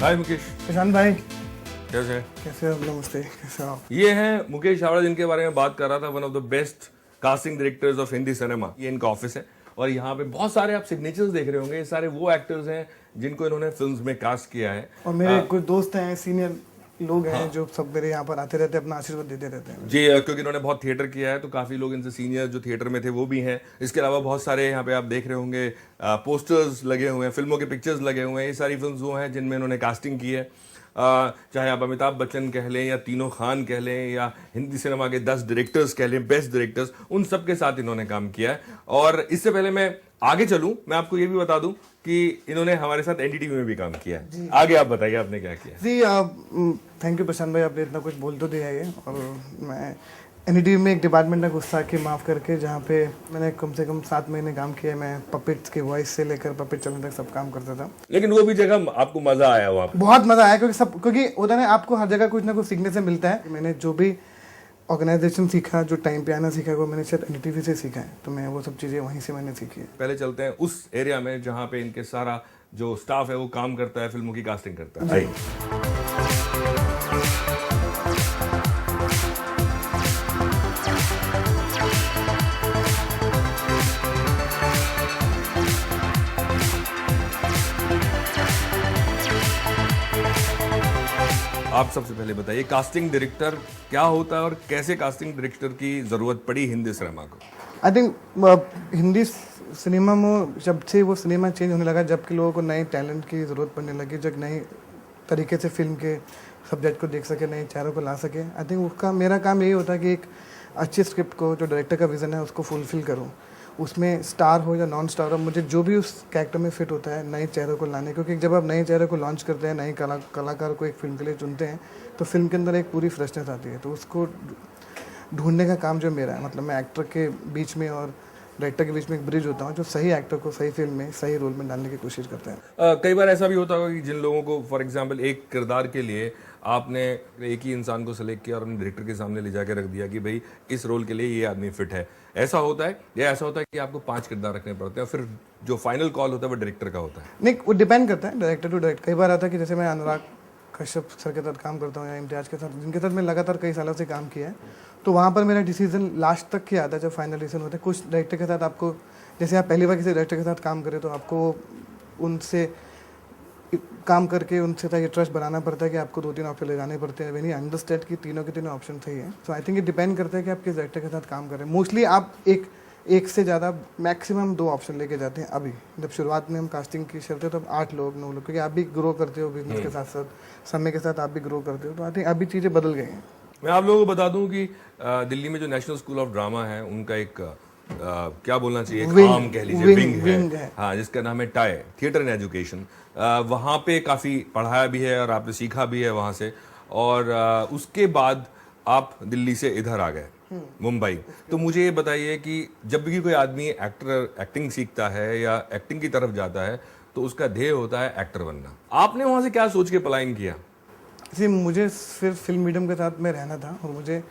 हाय मुकेश, प्रशांत भाई, कैसे हैं? कैसे हो? नमस्ते, कैसे हो आप? ये हैं मुकेश छाबड़ा, जिनके बारे में बात कर रहा था। One of the best casting directors of Hindi cinema. ये इनका ऑफिस है और यहाँ पे बहुत सारे आप सिग्नेचर्स देख रहे होंगे। ये सारे वो एक्टर्स हैं जिनको इन्होंने फिल्म्स में कास्ट किया है। और मेरे कुछ दोस्त हैं, सीनियर लोग हैं जो सब मेरे यहाँ पर आते रहते हैं, अपना आशीर्वाद देते रहते हैं जी, क्योंकि इन्होंने बहुत थिएटर किया है तो काफी लोग इनसे सीनियर जो थिएटर में थे वो भी हैं। इसके अलावा बहुत सारे यहाँ पे आप देख रहे होंगे पोस्टर्स लगे हुए हैं, फिल्मों के पिक्चर्स लगे हुए हैं। ये सारी फिल्म्स वो हैं जिनमें इन्होंने कास्टिंग की है। चाहे आप अमिताभ बच्चन कह लें या तीनों खान कह लें या हिंदी सिनेमा के 10 डायरेक्टर्स कह लें, बेस्ट डायरेक्टर्स, उन सब के साथ इन्होंने काम किया है। और इससे पहले मैं आगे चलूं, मैं आपको ये भी बता दूं कि इन्होंने हमारे साथ एनडीटीवी में भी काम किया है। आगे आप बताइए आपने क्या किया जी। थैंक यू प्रशांत भाई, आपने इतना कुछ बोल तो दिया है। और मैं एनडीटीवी में एक डिपार्टमेंट है गुस्सा के माफ़ करके, जहाँ पे मैंने कम से कम 7 महीने काम किया है। मैं पपेट्स की वॉइस से लेकर पपेट चलने तक सब काम करता था। लेकिन वो भी जगह आपको मजा आया वहाँ पे? बहुत मज़ा आया, क्योंकि होता है ना, आपको हर जगह कुछ ना कुछ सीखने से मिलता है। मैंने जो भी ऑर्गेनाइजेशन सीखा, जो टाइम पे आना सीखा, वो मैंने शायद एनडीटीवी से सीखा है। तो मैं वो सब चीज़ें वहीं से मैंने सीखी है। पहले चलते हैं उस एरिया में जहाँ पे इनके सारा जो स्टाफ है वो काम करता है, फिल्मों की कास्टिंग करता है। आइए। आप सबसे पहले बताइए, कास्टिंग डायरेक्टर क्या होता है और कैसे कास्टिंग डायरेक्टर की जरूरत पड़ी हिंदी सिनेमा को? आई थिंक हिंदी सिनेमा में जब से वो सिनेमा चेंज होने लगा, जबकि लोगों को नए टैलेंट की ज़रूरत पड़ने लगी, जो नए तरीके से फिल्म के सब्जेक्ट को देख सके, नए चेहरों को ला सके। आई थिंक उसका मेरा काम यही होता है कि एक अच्छी स्क्रिप्ट को, जो डायरेक्टर का विज़न है, उसको फुलफिल करूँ। उसमें स्टार हो या नॉन स्टार हो, मुझे जो भी उस कैरेक्टर में फिट होता है, नए चेहरों को लाने। क्योंकि जब आप नए चेहरे को लॉन्च करते हैं, नए कलाकार को एक फिल्म के लिए चुनते हैं, तो फिल्म के अंदर एक पूरी फ्रेशनेस आती है। तो उसको ढूंढने का काम जो मेरा है, मतलब मैं एक्टर के बीच में और डायरेक्टर के बीच में एक ब्रिज होता हूँ, जो सही एक्टर को सही फिल्म में, सही रोल में डालने की कोशिश करते हैं। कई बार ऐसा भी होता होगा कि जिन लोगों को, फॉर एग्जांपल, एक किरदार के लिए आपने एक ही इंसान को सेलेक्ट किया और अपने डायरेक्टर के सामने ले जाके रख दिया कि भाई इस रोल के लिए ये आदमी फिट है। ऐसा होता है या ऐसा होता है कि आपको 5 किरदार रखने पड़ते हैं और फिर जो फाइनल कॉल होता है वो डायरेक्टर का होता है? नहीं, वो डिपेंड करता है डायरेक्टर टू डायरेक्टर। कई बार आता है कि जैसे मैं अनुराग कश्यप सर के साथ काम करता हूँ या इम्तियाज के साथ, जिनके साथ मैं लगातार कई सालों से काम किया है, तो वहाँ पर मेरा डिसीजन लास्ट तक ही आता है जब फाइनल डिसीजन होता है। कुछ डायरेक्टर के साथ आपको, जैसे आप पहली बार किसी डायरेक्टर के साथ काम करें, तो आपको उनसे काम करके उनसे ये ट्रस्ट बनाना पड़ता है कि आपको 2-3 ऑप्शन ले जाने पड़ते हैं। वेरी अंडरस्टैंड कि तीनों के तीनों ऑप्शन सही है। सो आई थिंक ये डिपेंड करता है कि आप किस डायरेक्टर के साथ काम करें। मोस्टली आप एक से ज़्यादा, मैक्सिमम 2 ऑप्शन लेके जाते हैं। अभी जब शुरुआत में हम कास्टिंग की चलते तब 8 लोग 9 लोग, क्योंकि आप भी ग्रो करते हो बिजनेस के साथ साथ, समय के साथ आप भी ग्रो करते हो। तो आई थिंक अभी चीज़ें बदल गई हैं। मैं आप लोगों को बता दूं कि दिल्ली में जो नेशनल स्कूल ऑफ ड्रामा है, उनका एक क्या बोलना चाहिए, एक आर्म कह लीजिए, विंग है। हाँ, जिसका नाम है टाई, थिएटर एंड एजुकेशन। वहाँ पे काफ़ी पढ़ाया भी है और आपने सीखा भी है वहाँ से। और उसके बाद आप दिल्ली से इधर आ गए, मुंबई। तो मुझे ये बताइए कि जब भी कोई आदमी एक्टिंग सीखता है या एक्टिंग की तरफ जाता है तो उसका ध्येय होता है एक्टर बनना। आपने वहाँ से क्या सोच के पलायन किया? जी, मुझे सिर्फ फिल्म मीडियम के साथ में रहना था और मुझे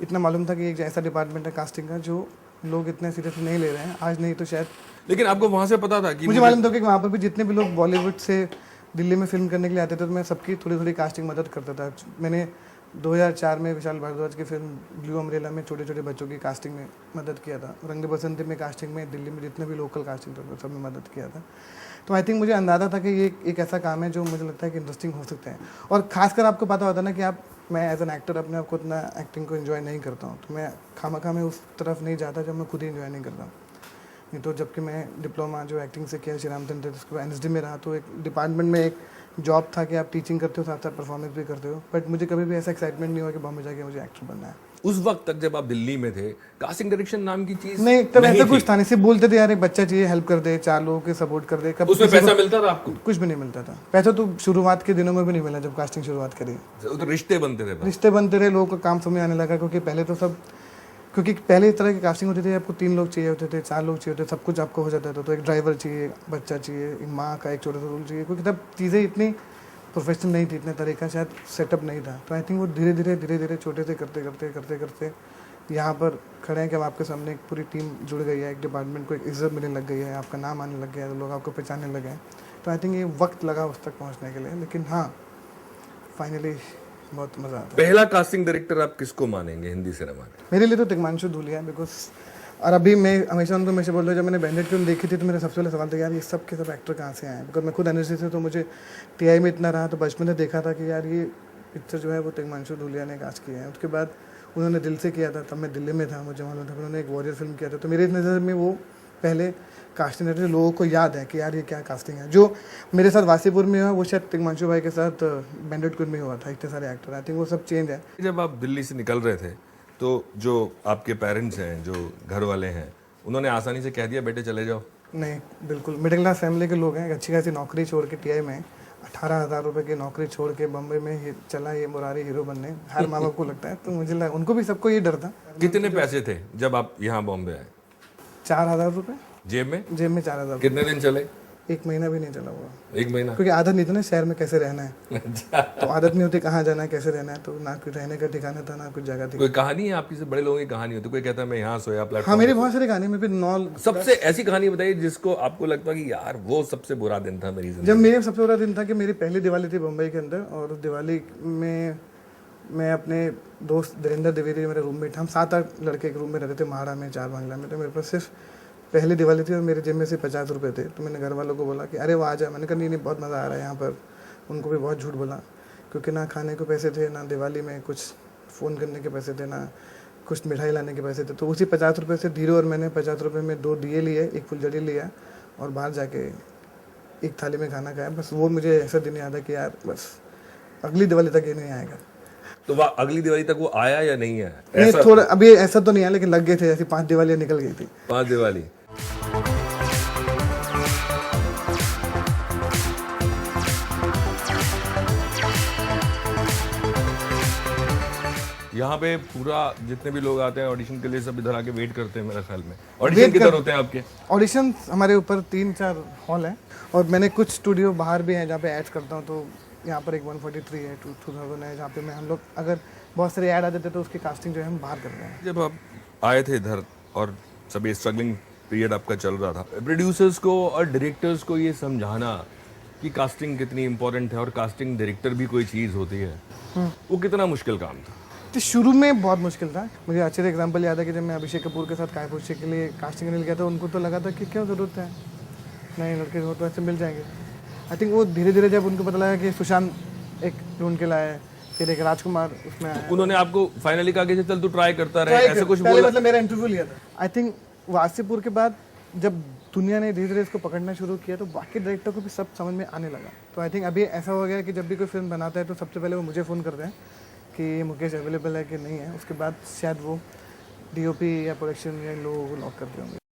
इतना मालूम था कि एक ऐसा डिपार्टमेंट है कास्टिंग का जो लोग इतने सीरियसली नहीं ले रहे हैं आज, नहीं तो शायद। लेकिन आपको वहाँ से पता था कि मुझे मालूम था कि वहाँ पर भी जितने भी लोग बॉलीवुड से दिल्ली में फिल्म करने के लिए आते थे, तो मैं सबकी थोड़ी थोड़ी कास्टिंग मदद करता था। मैंने 2004 में विशाल भारद्वाज की फिल्म ब्लू अम्ब्रेला में छोटे छोटे बच्चों की कास्टिंग में मदद किया था। रंग बसंती में कास्टिंग में दिल्ली में जितने भी लोकल कास्टिंग थे सब में मदद किया था। तो आई थिंक मुझे अंदाज़ा था कि ये एक ऐसा काम है जो मुझे लगता है कि इंटरेस्टिंग हो सकता है। और खासकर आपको पता होता है ना कि मैं एज एन एक्टर अपने आप को इतना एक्टिंग को एंजॉय नहीं करता हूँ, तो मैं खामखा में उस तरफ नहीं जाता जब मैं खुद ही एंजॉय नहीं करता। नहीं तो जबकि मैं डिप्लोमा जो एक्टिंग से किया श्री रामचंद्र, उसके बाद एनएसडी में रहा, तो एक डिपार्टमेंट में एक जॉब था कि आप टीचिंग करते हो, साथ साथ परफॉर्मेंस भी करते हो। बट मुझे कभी भी ऐसा एक्साइटमेंट नहीं हुआ कि बॉम्बे जाके मुझे एक्टर बनना है। उस वक्त तक जब आप दिल्ली में थे, कास्टिंग डायरेक्शन नाम की चीज नहीं, तब ऐसा कुछ था नहीं। सिर्फ बोलते थे यार एक बच्चा चाहिए, हेल्प कर दे, 4 लोगों के सपोर्ट कर दे। कब उसमें पैसा मिलता था आपको? कुछ भी नहीं मिलता था। पैसा तो शुरुआत के दिनों में भी नहीं मिला जब कास्टिंग शुरुआत करी। तो रिश्ते बनते थे बस। रिश्ते बनते रहे, लोगों का काम समझ आने लगा। क्योंकि पहले इस तरह की कास्टिंग होती थी, आपको 3 लोग चाहिए होते थे, 4 लोग चाहिए होते थे, सब कुछ आपको हो जाता था। तो एक ड्राइवर चाहिए, बच्चा चाहिए, एक माँ का एक छोटा सा रोल चाहिए, क्योंकि तब चीज़ें इतनी प्रोफेशनल नहीं थी, इतने तरह का शायद सेटअप नहीं था। तो आई थिंक वो धीरे धीरे छोटे से करते यहाँ पर खड़े हैं कि अब आपके सामने एक पूरी टीम जुड़ गई है, एक डिपार्टमेंट को एक इज्जत मिलने लग गई है, आपका नाम आने लग गया है, लोग आपको पहचानने लगे हैं। तो आई थिंक ये वक्त लगा उस तक पहुंचने के लिए, लेकिन हाँ फाइनली बहुत मज़ा आता है। पहला कास्टिंग डायरेक्टर आप किसको मानेंगे हिंदी सिनेमा में? मेरे लिए तो तिग्मांशु धूलिया, बिकॉज और अभी मैं हमेशा उनको हमेशा बोल रहा हूँ, जब मैंने बैंडेड फिल्म देखी थी तो मेरा सबसे पहले सवाल था यार ये सब के सब एक्टर कहाँ से आए हैं, बिकॉज मैं खुद एनर्जी से, तो मुझे टीआई में इतना रहा तो बचपन में देखा था कि यार ये पिक्चर जो है वो तिग्मांशु धूलिया ने कास्ट किया है। उसके बाद उन्होंने दिल से किया था, तब मैं दिल्ली में था, मुझे मालूम था, उन्होंने एक वॉरियर फिल्म किया था, तो मेरे नज़र में वो पहले कास्टिंग डायरेक्टर लोगों को याद है कि यार ये क्या कास्टिंग है। जो मेरे साथ वासीपुर में हुआ वो शायद तिग्मांशु भाई के साथ बैंडेड क्वीन में हुआ था, इतने सारे एक्टर, आई थिंक वो सब चेंज है। जब आप दिल्ली से निकल रहे थे तो जो आपके पेरेंट्स हैं, जो घर वाले हैं, उन्होंने आसानी से कह दिया बेटे चले जाओ? नहीं, बिल्कुल मिडिल क्लास फैमिली के लोग हैं, अच्छी खासी नौकरी छोड़ के टीआई में 18,000 रुपये की नौकरी छोड़ के बम्बई में चला ये मुरारी हीरो बनने, हर माँ बाप को लगता है, तो मुझे लगा उनको भी सबको ये डर था। कितने पैसे थे जब आप यहाँ बॉम्बे आए? 4,000 रुपये जेब में? जेब में 4,000। कितने दिन चले? 1 महीना भी नहीं चला हुआ, 1 महीना? क्योंकि आदत नहीं थी ना शहर में कैसे रहना है, तो आदत नहीं होती कहाँ जाना है कैसे रहना है, तो ना कुछ रहने का ठिकाना था ना कुछ जगह थी। कोई कहानी है आपकी से बड़े लोगों की कहानी होती? कोई कहता है मैं यहाँ सोया प्लेटफॉर्म? हाँ मेरी बहुत सारी कहानी में, फिर 9 सबसे ऐसी कहानी बताइए जिसको आपको लगता है कि यार वो सबसे बुरा दिन था मेरी जिंदगी? जब मेरे सबसे बुरा दिन था कि मेरी पहली दिवाली थी मुंबई के अंदर, और उस दिवाली में मैं अपने दोस्त धीरेन्द्र द्विवेदी मेरे रूममेट, हम 7-8 लड़के एक रूम में रहते थे महाड़ा में 4 बांग्ला में, तो मेरे पास सिर्फ पहली दिवाली थी और मेरे जेब में से 50 रुपये थे। तो मैंने घर वालों को बोला कि अरे वो आ जाए, मैंने कहा नहीं बहुत मज़ा आ रहा है यहाँ पर, उनको भी बहुत झूठ बोला, क्योंकि ना खाने को पैसे थे, ना दिवाली में कुछ फ़ोन करने के पैसे थे, ना कुछ मिठाई लाने के पैसे थे। तो उसी 50 रुपये से धीरे और मैंने 50 रुपये में 2 दिए लिए, एक फुलझड़ी लिया और बाहर जाके एक थाली में खाना खाया। बस वो मुझे ऐसा दिन याद है कि यार बस अगली दिवाली तक ये नहीं आएगा। तो वह अगली दिवाली तक वो आया या नहीं आया? नहीं थोड़ा अभी ऐसा तो नहीं आया, लेकिन लग गए थे, ऐसी 5 दिवालियाँ निकल गई थी। 5 दिवाली। यहाँ पे पूरा जितने भी लोग आते हैं ऑडिशन के लिए सब इधर आके वेट करते हैं मेरे ख्याल में। ऑडिशन किधर होते हैं आपके? ऑडिशन हमारे ऊपर 3-4 हॉल हैं, और मैंने कुछ स्टूडियो बाहर भी हैं जहाँ पे ऐड्स करता हूँ। तो यहाँ पर एक 143 है, 2000 है, जहाँ पे मैं हम लोग अगर बहुत सारे ऐड आ जाते तो उसकी कास्टिंग जो है हम बाहर कर रहे हैं। जब आप आए थे इधर और सभी स्ट्रगलिंग पीरियड आपका चल रहा था, प्रोड्यूसर्स को और डायरेक्टर्स को ये समझाना कि कास्टिंग कितनी इंपॉर्टेंट है और कास्टिंग डायरेक्टर भी कोई चीज़ होती है, वो कितना मुश्किल काम था? तो शुरू में बहुत मुश्किल था। मुझे अच्छे से एग्जांपल याद है कि जब मैं अभिषेक कपूर के साथ काय पोछे के लिए कास्टिंग करने गया था, उनको तो लगा था कि क्या ज़रूरत है, नए लड़के हो तो ऐसे मिल जाएंगे। आई थिंक वो धीरे धीरे जब उनको पता लगा कि सुशांत एक ढूंढ के लाया है, फिर एक राजकुमार उसमें आया, उन्होंने आपको फाइनली कहा कि चल तू ट्राई करता रहे, ऐसे कुछ पहले बोला? मतलब मेरा इंटरव्यू लिया था। आई थिंक वासीपुर के बाद जब दुनिया ने धीरे धीरे इसको पकड़ना शुरू किया तो बाकी डायरेक्टर को भी सब समझ में आने लगा। तो आई थिंक अभी ऐसा हो गया कि जब भी कोई फिल्म बनाता है तो सबसे पहले वो मुझे फ़ोन करते हैं कि मुकेश अवेलेबल है कि नहीं है, उसके बाद शायद वो डीओपी या प्रोडक्शन या लोगों को लॉक करते होंगे।